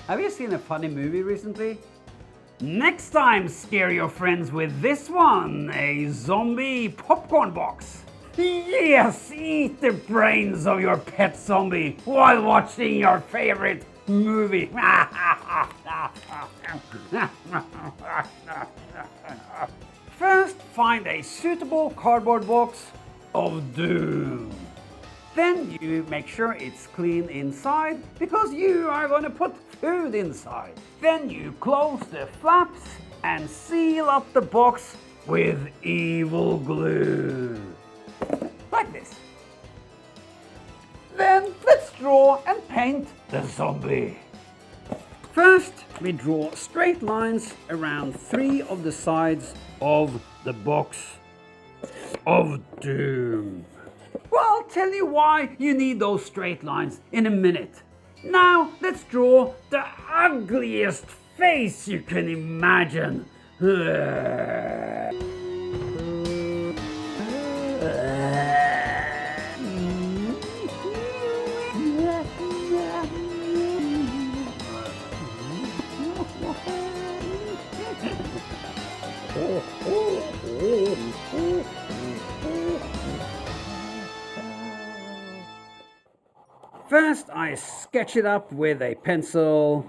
Have you seen a funny movie recently? Next time, scare your friends with this one, a zombie popcorn box. Yes, eat the brains of your pet zombie while watching your favorite movie. First, find a suitable cardboard box of doom. Then you make sure it's clean inside because you are going to put food inside. Then you close the flaps and seal up the box with evil glue. Like this. Then let's draw and paint the zombie. First, we draw straight lines around 3 of the sides of the box of doom. Well, I'll tell you why you need those straight lines in a minute. Now, let's draw the ugliest face you can imagine. First, I sketch it up with a pencil.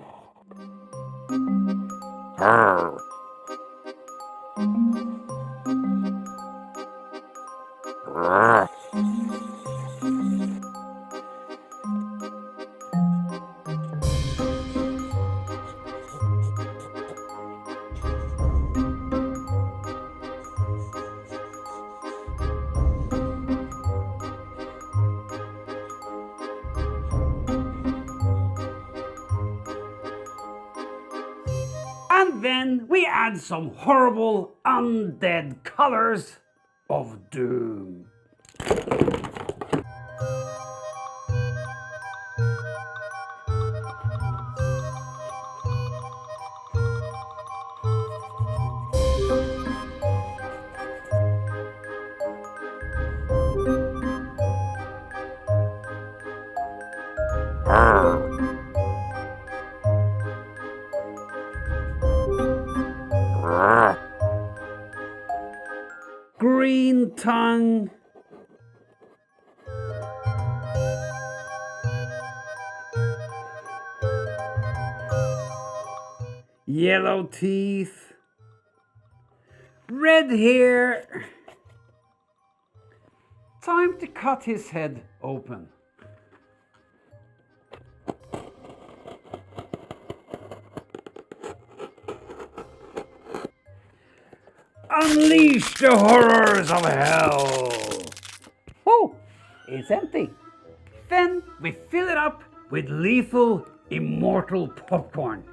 And then we add some horrible undead colors of doom. Green tongue. Yellow teeth. Red hair. Time to cut his head open. Unleash the horrors of hell! Oh, it's empty. Then we fill it up with lethal, immortal popcorn.